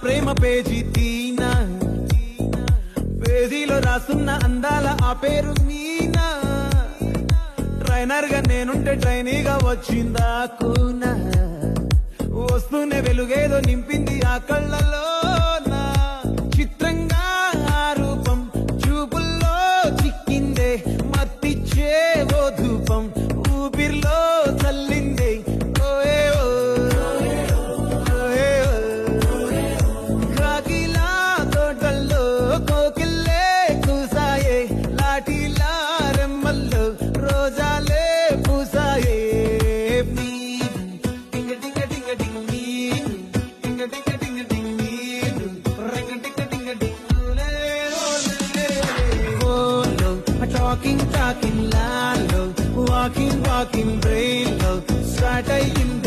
ప్రేమ page తీనా, పేజీలో రాసున్న అందాల ఆ పేరు మీనా. ట్రైనర్ గా నేనుంటే ట్రైనీగా వచ్చిందా కూనా, వస్తూనే వెలుగేదో నింపింది ఆ కళ్ళలో. చిత్రంగా ఆ రూపం చూపుల్లో చిక్కిందే, మత్తిచ్చే ఓ ధూపం ఊపిరిలో చల్లిందే. ఓయే ఓ కాకిలా తోటల్లో కోకిల్లే కూసాయే, లాఠీలా రెమ్మల్లో రోజాలే పూసాయే. Talking, lalo, walking, brain.